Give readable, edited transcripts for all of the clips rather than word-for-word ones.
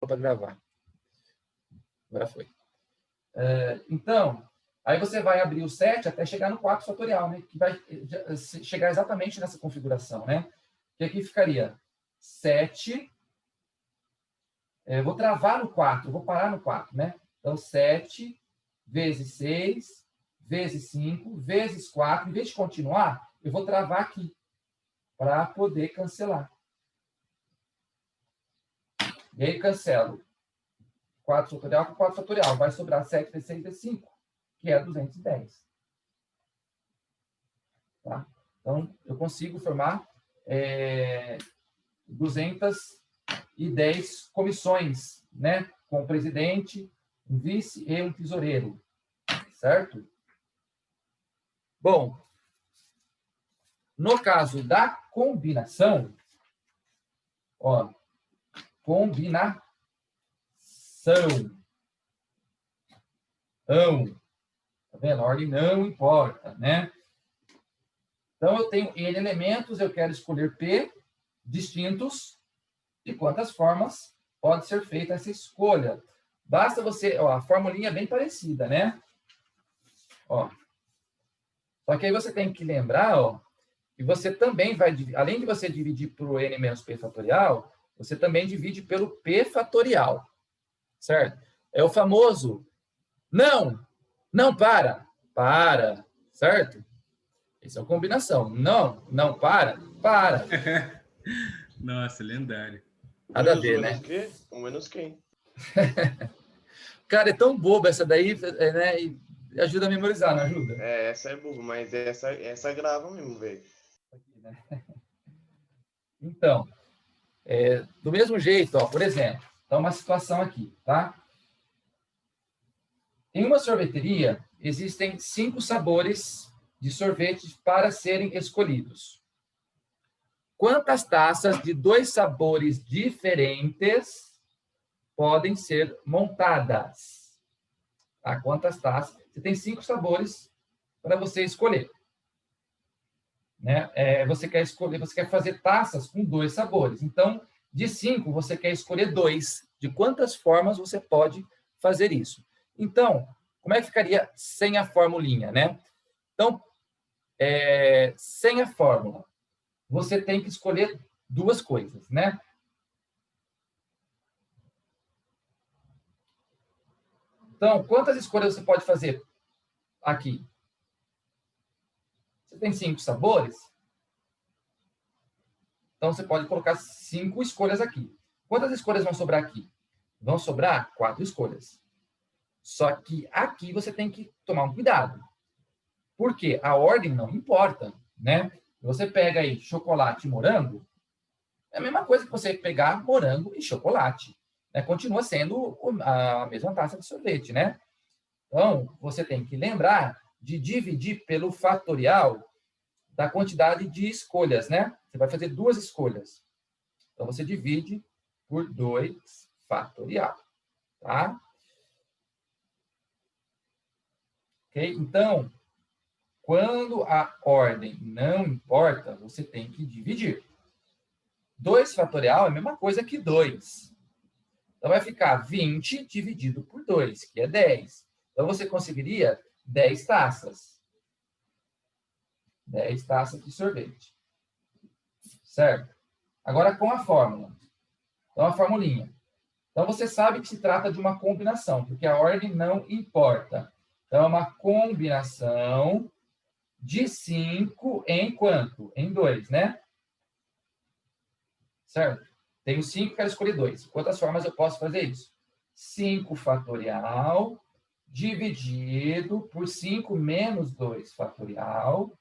para gravar. Agora foi. Então, aí você vai abrir o 7 até chegar no 4 fatorial, né? Que vai chegar exatamente nessa configuração, né? Que aqui ficaria 7. Vou travar no 4, vou parar no 4, né? Então, 7 vezes 6, vezes 5, vezes 4. Em vez de continuar, eu vou travar aqui para poder cancelar. E aí, cancelo 4 fatorial com 4 fatorial. Vai sobrar 7 vezes 6 vezes 5, que é 210. Tá? Então, eu consigo formar 210 comissões, né? Com o presidente, um vice e um tesoureiro. Certo? Bom, no caso da combinação, ó, combinação. Tá vendo? A ordem não importa, né? Então, eu tenho N elementos, eu quero escolher P distintos. De quantas formas pode ser feita essa escolha? Basta você... Ó, a formulinha é bem parecida, né? Ó. Só que aí você tem que lembrar, ó, que você também vai... Além de você dividir por N menos P fatorial, você também divide pelo P fatorial. Certo? É o famoso... Não! Não para! Para! Certo? Isso é uma combinação. Não, não para, para. Nossa, lendário. Nada a ver, né? Quê? Um menos quem? Cara, é tão boba essa daí, né? E ajuda a memorizar, não ajuda? Essa é boba, mas essa grava mesmo, velho. Então, do mesmo jeito, ó, por exemplo, então uma situação aqui, tá? Em uma sorveteria, existem 5 sabores de sorvete para serem escolhidos. Quantas taças de 2 sabores diferentes podem ser montadas? Tá? Quantas taças? Você tem 5 sabores para você escolher. Né? Você quer escolher, você quer fazer taças com 2 sabores. Então, de 5, você quer escolher 2. De quantas formas você pode fazer isso? Então, como é que ficaria sem a formulinha, né? Então, sem a fórmula, você tem que escolher 2 coisas, né? Então, quantas escolhas você pode fazer aqui? Você tem 5 sabores? Então, você pode colocar 5 escolhas aqui. Quantas escolhas vão sobrar aqui? Vão sobrar 4 escolhas. Só que aqui você tem que tomar um cuidado. Porque a ordem não importa, né? Você pega aí chocolate e morango, é a mesma coisa que você pegar morango e chocolate. Né? Continua sendo a mesma taça de sorvete, né? Então, você tem que lembrar de dividir pelo fatorial da quantidade de escolhas, né? Você vai fazer 2 escolhas. Então, você divide por 2 fatorial, tá? Ok? Então, quando a ordem não importa, você tem que dividir. 2 fatorial é a mesma coisa que 2. Então, vai ficar 20 dividido por 2, que é 10. Então, você conseguiria 10 taças. 10 taças de sorvete. Certo? Agora, com a fórmula. Então, a formulinha. Então, você sabe que se trata de uma combinação, porque a ordem não importa. Então, é uma combinação de 5 em quanto? Em 2, né? Certo? Tenho 5, quero escolher 2. Quantas formas eu posso fazer isso? 5 fatorial dividido por 5 menos 2 fatorial.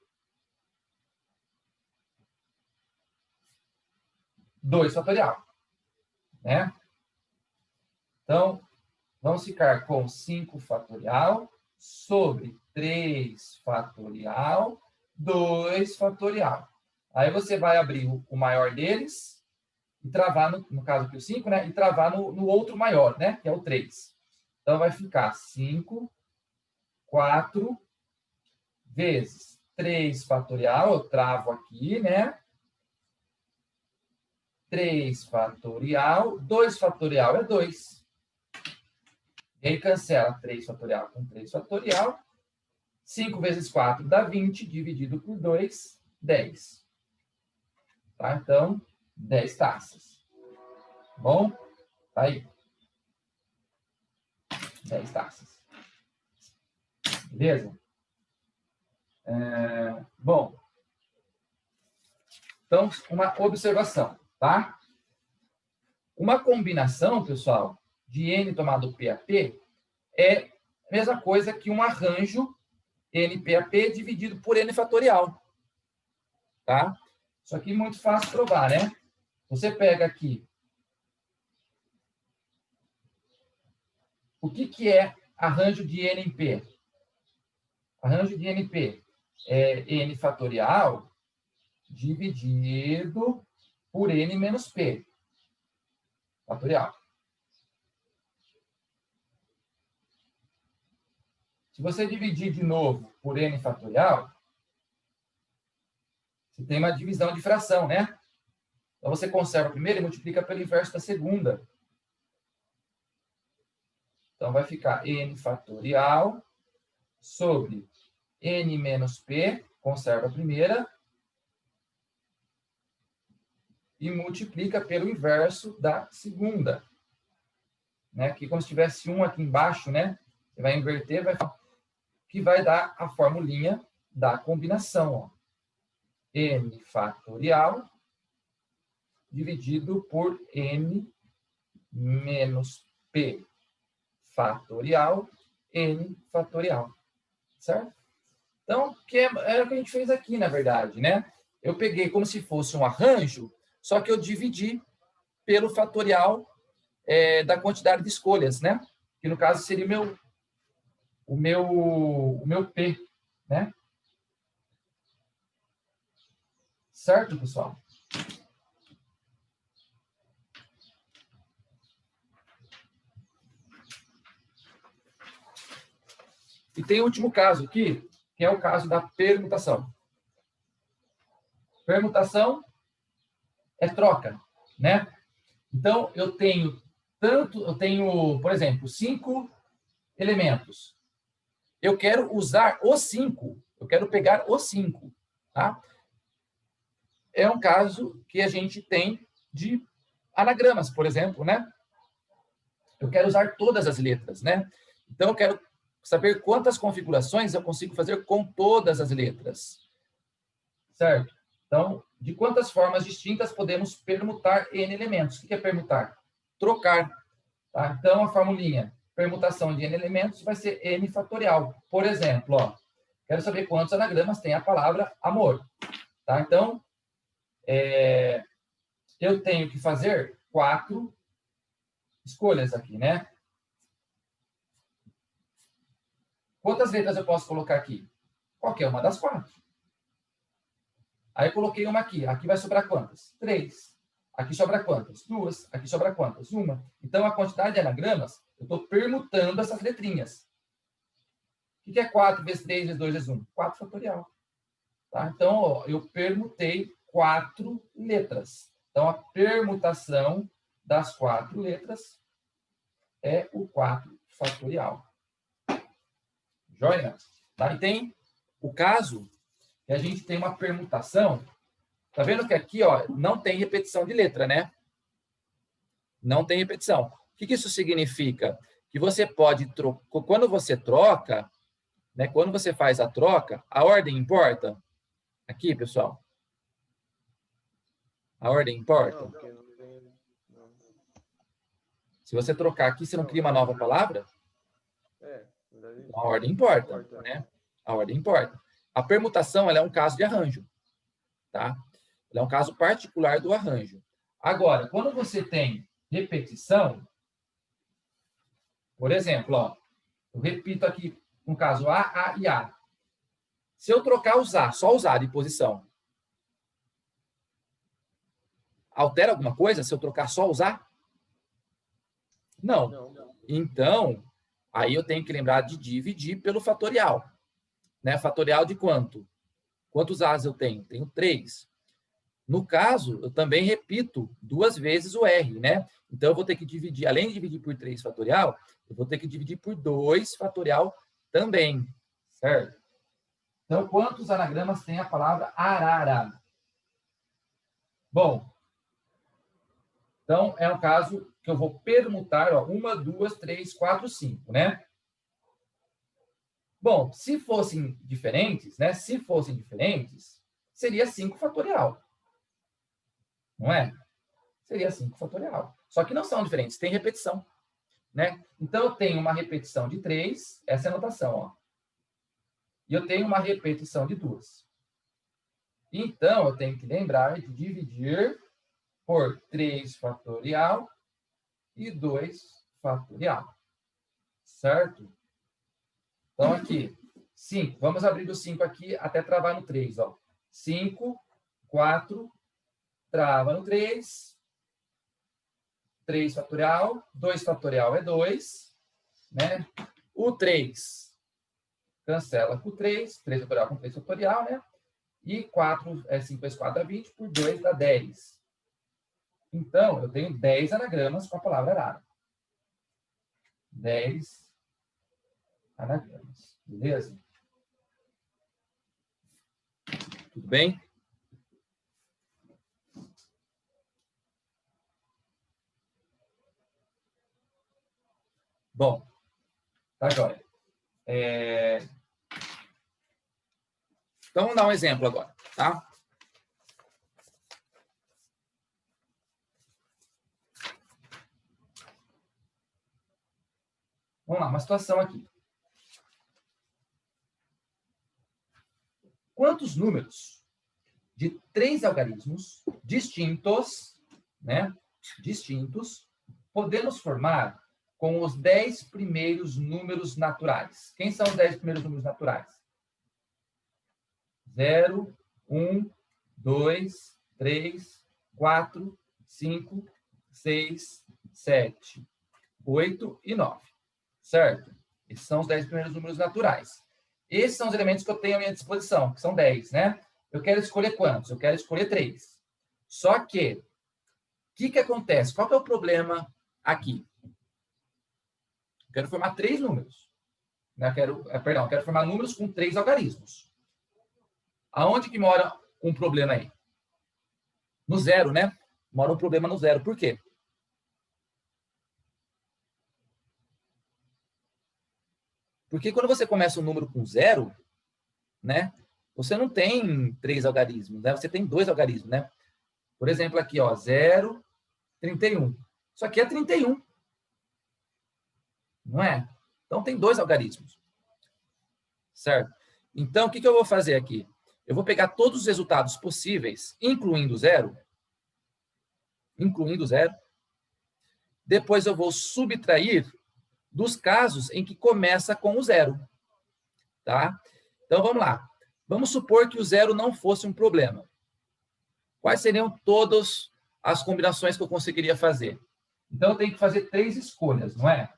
2 fatorial. Né? Então, vamos ficar com 5 fatorial sobre 3 fatorial, 2 fatorial. Aí você vai abrir o maior deles e travar, no caso aqui o 5, né? E travar no outro maior, né? Que é o 3. Então, vai ficar 5, 4, vezes 3 fatorial, eu travo aqui, né? 3 fatorial, 2 fatorial é 2. E aí cancela 3 fatorial com 3 fatorial. 5 vezes 4 dá 20, dividido por 2, 10. Tá? Então, 10 taças. Bom? Tá aí. 10 taças. Beleza? Bom. Então, uma observação, tá? Uma combinação, pessoal, de N tomado PAP é a mesma coisa que um arranjo NPAP dividido por N fatorial. Tá? Isso aqui é muito fácil de provar, né? Você pega aqui. O que é arranjo de N em P? Arranjo de NP é N fatorial dividido por N menos P. Fatorial. Se você dividir de novo por N fatorial, você tem uma divisão de fração, né? Então, você conserva a primeira e multiplica pelo inverso da segunda. Então, vai ficar N fatorial sobre N menos P, conserva a primeira, e multiplica pelo inverso da segunda. Né? Aqui, como se tivesse um aqui embaixo, né? Você vai inverter, que vai dar a formulinha da combinação. Ó. N fatorial dividido por N menos P fatorial, N fatorial. Certo? Então, era o que a gente fez aqui, na verdade, né? Eu peguei como se fosse um arranjo, só que eu dividi pelo fatorial da quantidade de escolhas, né? Que, no caso, seria o meu P, né? Certo, pessoal? E tem o último caso aqui, que é o caso da permutação. Permutação é troca, né? Então, eu tenho, por exemplo, 5 elementos. Eu quero usar os 5, eu quero pegar os 5, tá? É um caso que a gente tem de anagramas, por exemplo, né? Eu quero usar todas as letras, né? Então, eu quero saber quantas configurações eu consigo fazer com todas as letras. Certo? Então, de quantas formas distintas podemos permutar N elementos? O que é permutar? Trocar. Tá? Então, a formulinha permutação de N elementos vai ser N fatorial. Por exemplo, ó, quero saber quantos anagramas tem a palavra amor. Tá? Então, eu tenho que fazer 4 escolhas aqui, né? Quantas letras eu posso colocar aqui? Qualquer uma das 4. Aí eu coloquei uma aqui. Aqui vai sobrar quantas? 3. Aqui sobra quantas? 2. Aqui sobra quantas? 1. Então, a quantidade de anagramas, eu estou permutando essas letrinhas. O que é 4 vezes 3 vezes 2 vezes 1? 4 fatorial. Tá? Então, ó, eu permutei 4 letras. Então, a permutação das 4 letras é o 4 fatorial. Joia? Tá? E tem o caso que a gente tem uma permutação. Tá vendo que aqui, ó, não tem repetição de letra, né? Não tem repetição. O que isso significa? Que você pode trocar. Quando você troca, né? Quando você faz a troca, a ordem importa? Aqui, pessoal. A ordem importa? Não. Se você trocar aqui, você não cria uma nova palavra? A ordem importa, né? A ordem importa. A permutação, ela é um caso de arranjo, tá? Ela é um caso particular do arranjo. Agora, quando você tem repetição, por exemplo, ó, eu repito aqui, no caso A e A. Se eu trocar os A, só os A de posição, altera alguma coisa se eu trocar só os A? Não. Então, aí eu tenho que lembrar de dividir pelo fatorial. Né? Fatorial de quanto? Quantos A's eu tenho? Tenho 3. No caso, eu também repito 2 vezes o R, né? Então, eu vou ter que dividir, além de dividir por 3 fatorial, eu vou ter que dividir por 2 fatorial também, certo? Então, quantos anagramas tem a palavra arara? Bom, então, é um caso que eu vou permutar, ó, 1, 2, 3, 4, 5, né? Bom, se fossem diferentes, né? Se fossem diferentes, seria 5 fatorial. Não é? Seria 5 fatorial. Só que não são diferentes, tem repetição, né? Então, eu tenho uma repetição de 3, essa é a notação, ó. E eu tenho uma repetição de 2. Então, eu tenho que lembrar de dividir por 3 fatorial e 2 fatorial. Certo? Então, aqui, 5. Vamos abrir o 5 aqui até travar no 3, ó. 5, 4, trava no 3. 3 fatorial, 2 fatorial é 2, né? O 3 cancela com 3, 3 fatorial com 3 fatorial, né? E 4 é 5 vezes 4 dá 20, por 2 dá 10. Então, eu tenho 10 anagramas com a palavra arara. 10 anagramas. Beleza? Tudo bem? Bom, tá joia. Então, vamos dar um exemplo agora, tá? Vamos lá, uma situação aqui. Quantos números de 3 algarismos distintos, né? Distintos, podemos formar com os 10 primeiros números naturais? Quem são os 10 primeiros números naturais? 0, 1, 2, 3, 4, 5, 6, 7, 8 e 9. Certo? Esses são os 10 primeiros números naturais. Esses são os elementos que eu tenho à minha disposição, que são 10, né? Eu quero escolher quantos? Eu quero escolher 3. Só que, o que acontece? Qual que é o problema aqui? Eu quero formar 3 números. Né? Quero formar números com 3 algarismos. Aonde que mora um problema aí? No 0, né? Mora um problema no 0. Por quê? Porque quando você começa um número com 0, né? Você não tem 3 algarismos, né? Você tem 2 algarismos, né? Por exemplo, aqui, ó, 0, 31. Isso aqui é 31. Não é? Então, tem 2 algarismos. Certo? Então, o que eu vou fazer aqui? Eu vou pegar todos os resultados possíveis, incluindo 0. Depois, eu vou subtrair dos casos em que começa com o 0. Tá? Então, vamos lá. Vamos supor que o 0 não fosse um problema. Quais seriam todas as combinações que eu conseguiria fazer? Então, eu tenho que fazer 3 escolhas, não é?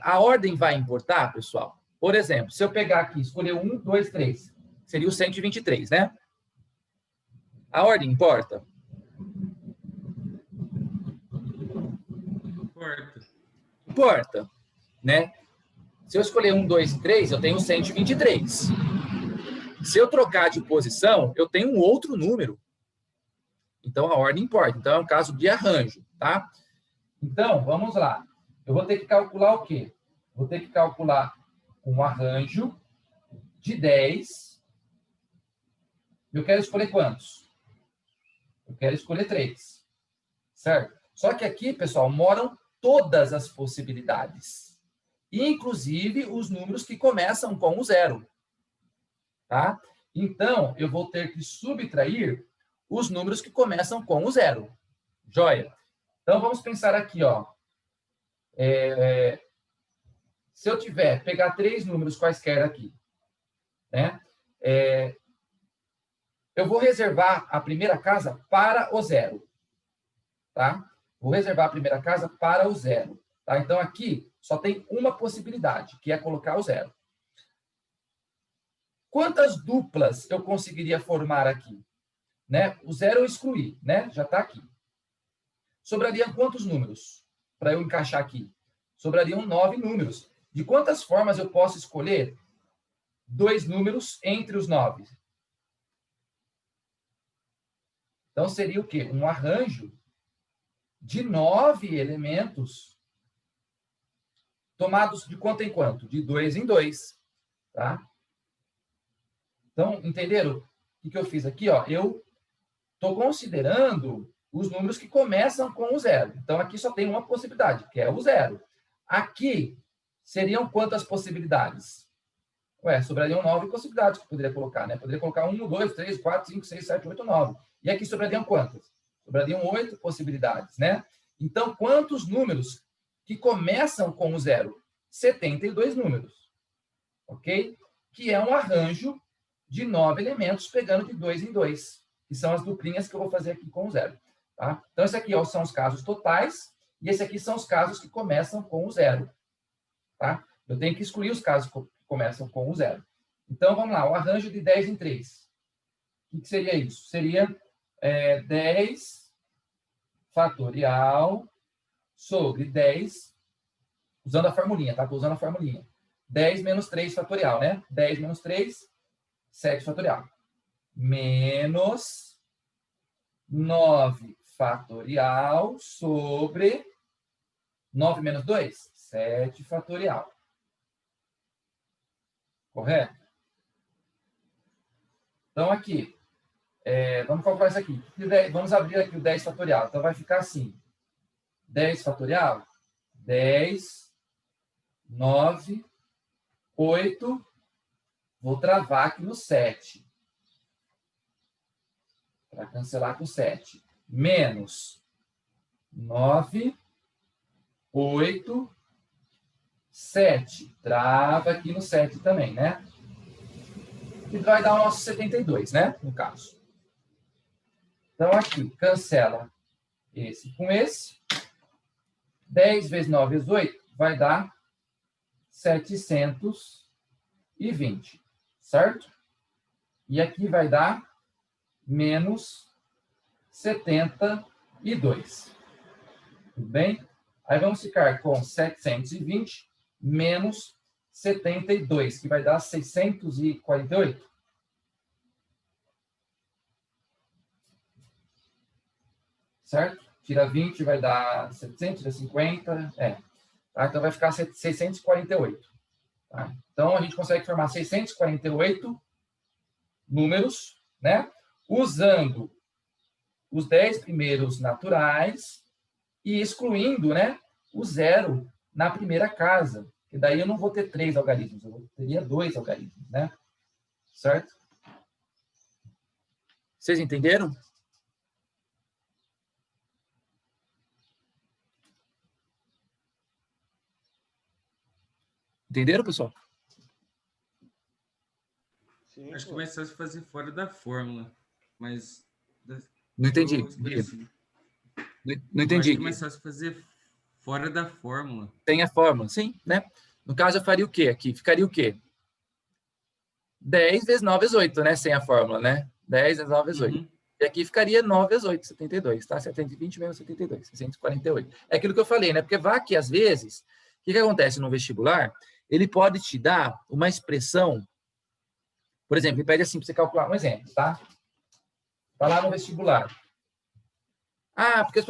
A ordem vai importar, pessoal? Por exemplo, se eu pegar aqui, escolher 1, 2, 3, seria o 123, né? A ordem importa? Importa, né? Se eu escolher 1, 2, 3, eu tenho 123. Se eu trocar de posição, eu tenho um outro número. Então, a ordem importa. Então, é um caso de arranjo, tá? Então, vamos lá. Eu vou ter que calcular o quê? Vou ter que calcular um arranjo de 10. Eu quero escolher quantos? Eu quero escolher 3. Certo? Só que aqui, pessoal, moram todas as possibilidades. Inclusive os números que começam com o 0. Tá? Então, eu vou ter que subtrair os números que começam com o 0. Joia? Então, vamos pensar aqui, ó. Se eu pegar 3 números quaisquer aqui, né? Eu vou reservar a primeira casa para o 0. Tá? Vou reservar a primeira casa para o 0. Tá? Então, aqui só tem uma possibilidade, que é colocar o 0. Quantas duplas eu conseguiria formar aqui? né? O zero eu excluí, né? Já está aqui. Sobrariam quantos números? Para eu encaixar aqui. Sobrariam 9 números. De quantas formas eu posso escolher 2 números entre os 9? Então, seria o quê? Um arranjo de 9 elementos tomados de quanto em quanto? De 2 em 2. Tá? Então, entenderam o que eu fiz aqui? Ó? Eu estou considerando os números que começam com o zero. Então, aqui só tem uma possibilidade, que é o zero. Aqui, seriam quantas possibilidades? Ué, sobrariam 9 possibilidades que eu poderia colocar, né? Poderia colocar 1, 2, 3, 4, 5, 6, 7, 8, 9. E aqui sobrariam quantas? Sobrariam 8 possibilidades, né? Então, quantos números que começam com o zero? 72 números. Ok? Que é um arranjo de 9 elementos pegando de 2 em 2, que são as duplinhas que eu vou fazer aqui com o zero. Tá? Então, esse aqui são os casos totais, e esse aqui são os casos que começam com o zero. Tá? Eu tenho que excluir os casos que começam com o zero. Então, vamos lá, o arranjo de 10 em 3. O que seria isso? Seria 10 fatorial sobre 10, usando a formulinha, tá? Estou usando a formulinha. 10 menos 3 fatorial, né? 10 menos 3, 7 fatorial. Menos 9 fatorial sobre 9 menos 2, 7 fatorial. Correto? Então, aqui, vamos calcular isso aqui. Vamos abrir aqui o 10 fatorial. Então, vai ficar assim. 10 fatorial, 10, 9, 8, vou travar aqui no 7. Para cancelar com 7. Menos 9, 8, 7. Trava aqui no 7 também, né? E vai dar o nosso 72, né? No caso. Então, aqui, cancela esse com esse. 10 vezes 9 vezes 8 vai dar 720. Certo? E aqui vai dar menos 72. Tudo bem? Aí vamos ficar com 720 menos 72, que vai dar 648. Certo? Tira 20, vai dar 700, tira 50. Tá? Então vai ficar 648. Tá? Então a gente consegue formar 648 números, né? Usando os 10 primeiros naturais e excluindo, né, o zero na primeira casa. Que daí eu não vou ter 3 algarismos, eu teria 2 algarismos, né? Certo? Vocês entenderam? Entenderam, pessoal? Sim, Acho que pô. mais fácil fazer fora da fórmula, mas... Não entendi. Eu esclareci. Não Eu acho entendi. que é mais fácil fazer fora da fórmula. Tem a fórmula, sim, né? No caso, eu faria o quê aqui? Ficaria o quê? 10 vezes 9 vezes 8, né? Sem a fórmula, né? 10 vezes 9 vezes 8. Uhum. E aqui ficaria 9 vezes 8, 72, tá? 720 menos 72, 648. É aquilo que eu falei, né? Porque vai que, às vezes, o que acontece no vestibular? Ele pode te dar uma expressão, por exemplo, ele pede assim para você calcular, um exemplo, tá? Tá lá no vestibular. Porque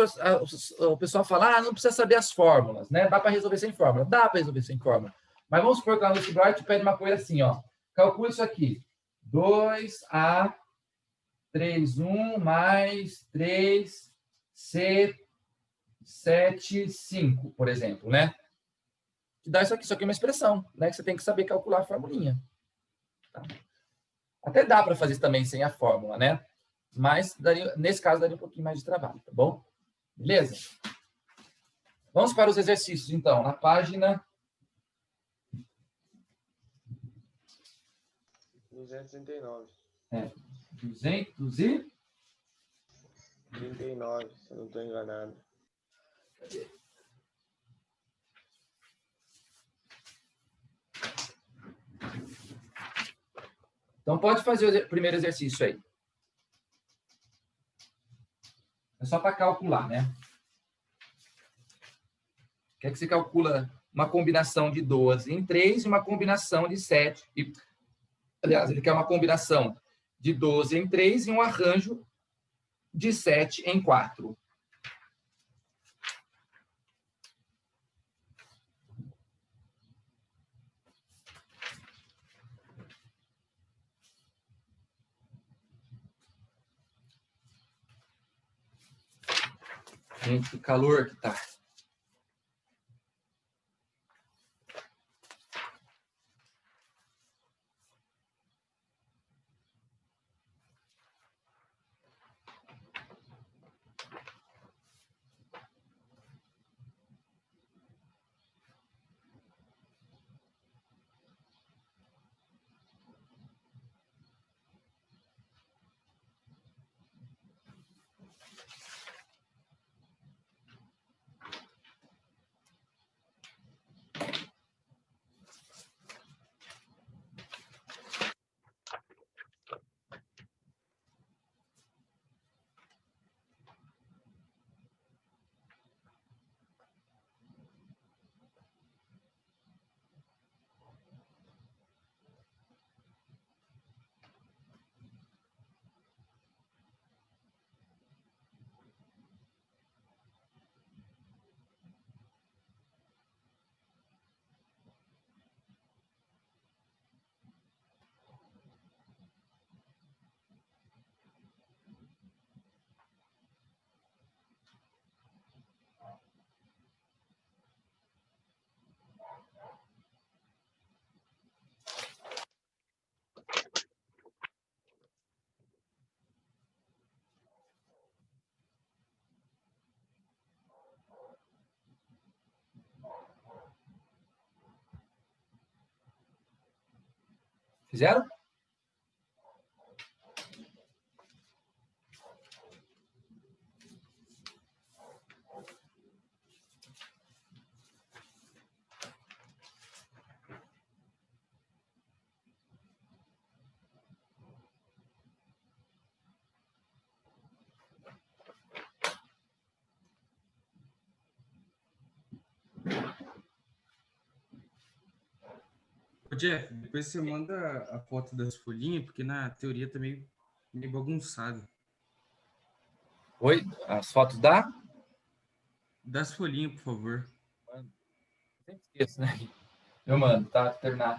o pessoal fala, não precisa saber as fórmulas, né? Dá para resolver sem fórmula. Dá para resolver sem fórmula. Mas vamos supor que lá no vestibular te pede uma coisa assim, ó. Calcula isso aqui. 2A 3, 1 mais 3C 7, 5, por exemplo, né? Que dá isso aqui é uma expressão, né? Que você tem que saber calcular a formulinha. Tá? Até dá para fazer isso também sem a fórmula, né? Mas nesse caso daria um pouquinho mais de trabalho, tá bom? Beleza? Vamos para os exercícios, então, na página 239. 239, 39, se eu não estou enganado. Então, pode fazer o primeiro exercício aí. É só para calcular, né? Quer que você calcula uma combinação de 12 em 3 e uma combinação de 7. Aliás, ele quer uma combinação de 12 em 3 e um arranjo de 7 em 4. Gente, que calor que tá. Fizeram? Ô, Jeff, depois você manda a foto das folhinhas, porque na teoria tá meio bagunçado. Oi? As fotos da? Das folhinhas, por favor. Sempre esqueço, né? Eu mando, tá? Terminar.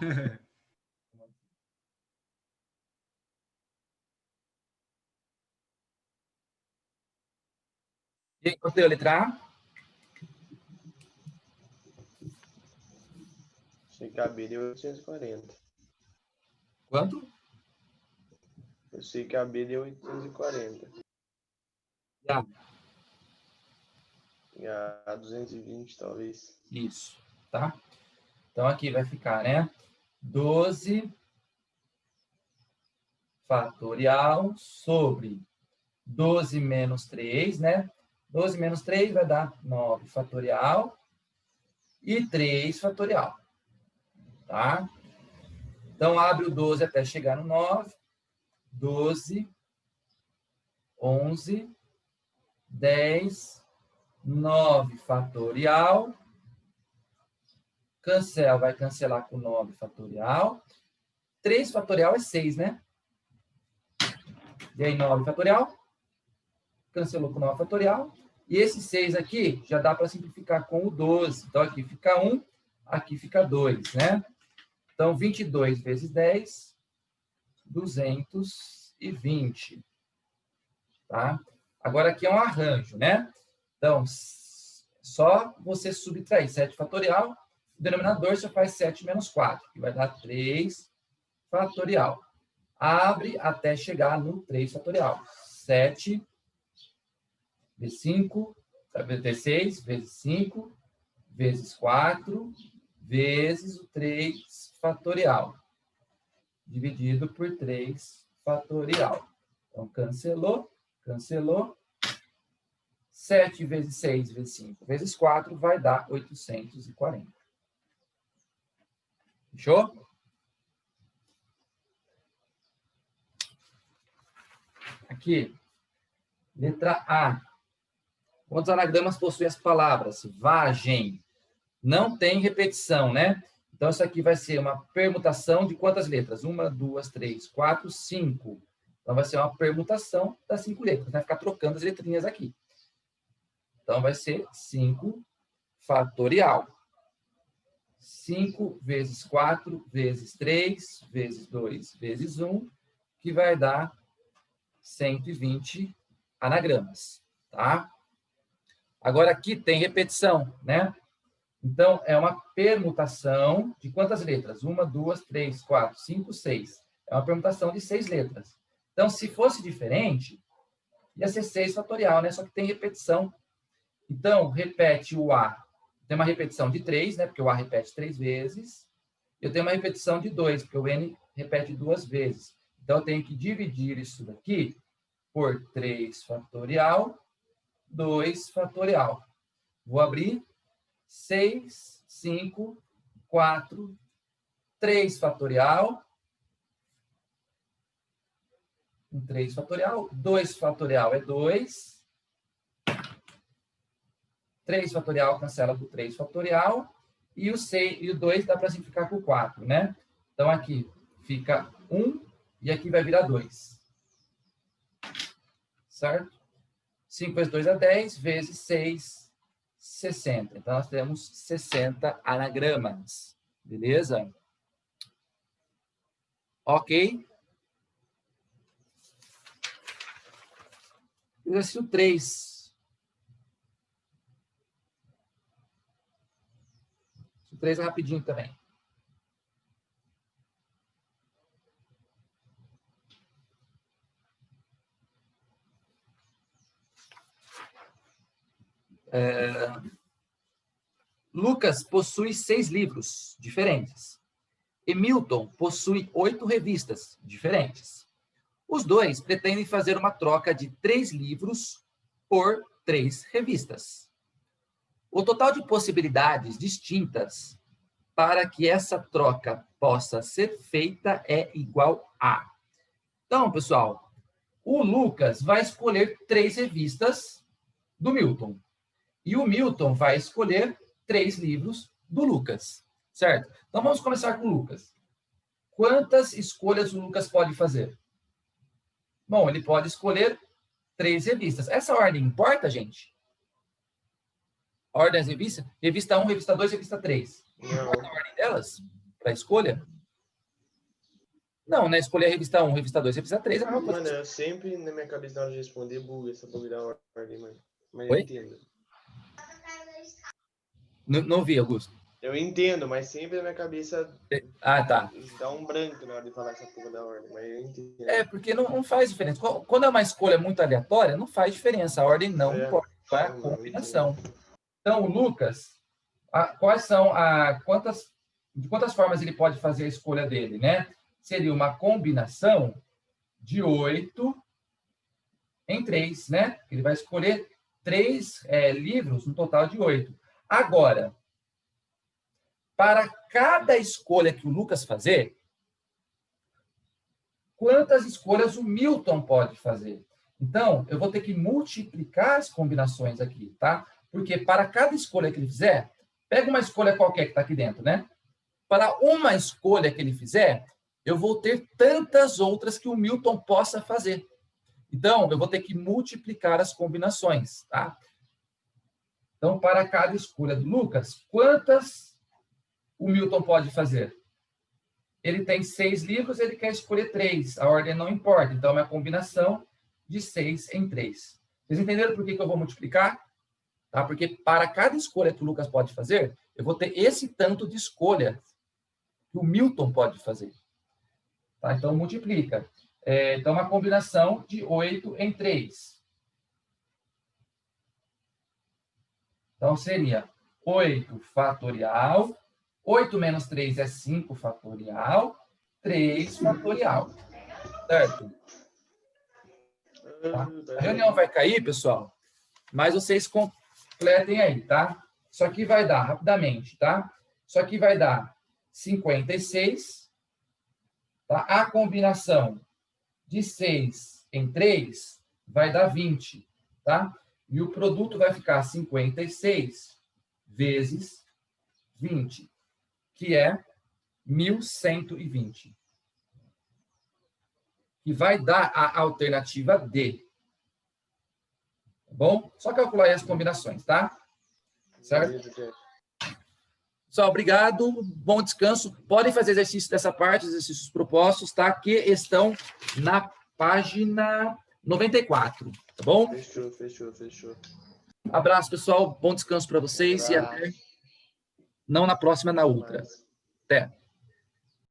E aí, quanto deu a letra A? Sei que a B deu 840. Quanto? Eu sei que a B deu 840. E A? E a 220, talvez. Isso, tá? Então, aqui vai ficar, né? 12 fatorial sobre 12 menos 3, né? 12 menos 3 vai dar 9 fatorial e 3 fatorial, tá? Então, abre o 12 até chegar no 9. 12, 11, 10, 9 fatorial. Cancela, vai cancelar com 9 fatorial. 3 fatorial é 6, né? E aí, 9 fatorial. Cancelou com 9 fatorial. E esse 6 aqui já dá para simplificar com o 12. Então, aqui fica 1, aqui fica 2, né? Então, 22 vezes 10, 220. Tá? Agora, aqui é um arranjo, né? Então, só você subtrair 7 fatorial, o denominador você faz 7 menos 4, que vai dar 3 fatorial. Abre até chegar no 3 fatorial. 7 vezes 5, vezes 6, vezes 5, vezes 4, vezes o 3 fatorial. Dividido por 3 fatorial. Então, cancelou, cancelou. 7 vezes 6 vezes 5 vezes 4 vai dar 840. Fechou? Aqui, letra A. Quantos anagramas possuem as palavras vagem? Não tem repetição, né? Então, isso aqui vai ser uma permutação de quantas letras? 1, 2, 3, 4, 5. Então, vai ser uma permutação das 5 letras. Vai ficar trocando as letrinhas aqui. Então, vai ser 5 fatorial. 5 vezes 4 vezes 3 vezes 2 vezes 1, que vai dar 120 anagramas, tá? Agora, aqui tem repetição, né? Então, é uma permutação de quantas letras? 1, 2, 3, 4, 5, 6. É uma permutação de 6 letras. Então, se fosse diferente, ia ser 6 fatorial, né? Só que tem repetição. Então, repete o A. Tem uma repetição de 3, né? Porque o A repete 3 vezes. Eu tenho uma repetição de 2, porque o N repete 2 vezes. Então, eu tenho que dividir isso daqui por 3 fatorial, 2 fatorial. Vou abrir 6, 5, 4, 3 fatorial, 3 fatorial, 2 fatorial é 2, 3 fatorial cancela por 3 fatorial, e o 6 e o 2 dá para simplificar por 4, né? Então, aqui fica 1 e aqui vai virar 2. Certo? 5 vezes 2 é 10, vezes 6, 60. Então, nós temos 60 anagramas. Beleza? Ok? Exercício 3. O 3 é rapidinho também. Lucas possui 6 livros diferentes. E Milton possui 8 revistas diferentes. Os dois pretendem fazer uma troca de 3 livros por 3 revistas. O total de possibilidades distintas para que essa troca possa ser feita é igual a. Então, pessoal, o Lucas vai escolher 3 revistas do Milton. E o Milton vai escolher 3 livros do Lucas, certo? Então, vamos começar com o Lucas. Quantas escolhas o Lucas pode fazer? Bom, ele pode escolher 3 revistas. Essa ordem importa, gente? Ordem das revistas? Revista 1, revista 2, revista 3. Importa a ordem delas para a escolha? Não, né? Escolher a revista 1, revista 2, revista 3 é a mesma coisa. Mano, eu sempre, na minha cabeça, na hora de responder, buga essa bagulho da ordem, mano. Mas Oi? eu entendo. Não vi, Augusto. Eu entendo, mas sempre na minha cabeça Ah, tá. dá um branco na hora de falar essa porra da ordem, mas eu entendo. É, porque não faz diferença. Quando é uma escolha muito aleatória, não faz diferença. A ordem não importa, é a combinação. Então, o Lucas, de quantas formas ele pode fazer a escolha dele, né? Seria uma combinação de 8 em 3, né? Ele vai escolher 3 livros, no total de 8. Agora, para cada escolha que o Lucas fazer, quantas escolhas o Milton pode fazer? Então, eu vou ter que multiplicar as combinações aqui, tá? Porque para cada escolha que ele fizer, pega uma escolha qualquer que está aqui dentro, né? Para uma escolha que ele fizer, eu vou ter tantas outras que o Milton possa fazer. Então, eu vou ter que multiplicar as combinações, tá? Então, para cada escolha do Lucas, quantas o Milton pode fazer? Ele tem 6 livros, ele quer escolher 3. A ordem não importa. Então, é uma combinação de 6 em 3. Vocês entenderam por que eu vou multiplicar? Tá? Porque para cada escolha que o Lucas pode fazer, eu vou ter esse tanto de escolha que o Milton pode fazer. Tá? Então, multiplica. Então, uma combinação de 8 em 3. Então, seria 8 fatorial. 8 menos 3 é 5 fatorial. 3 fatorial. Certo? Tá? A reunião vai cair, pessoal, mas vocês completem aí, tá? Isso aqui vai dar, rapidamente, tá? Isso aqui vai dar 56. Tá? A combinação de 6 em 3 vai dar 20, tá? E o produto vai ficar 56 vezes 20, que é 1.120. Que vai dar a alternativa D. Tá bom? Só calcular aí as combinações, tá? Certo? Beleza, chefe. Pessoal, obrigado. Bom descanso. Podem fazer exercícios dessa parte, exercícios propostos, tá? Que estão na página 94, tá bom? Fechou. Abraço, pessoal. Bom descanso para vocês e Abraço. até não na próxima, na outra. Mais. Até.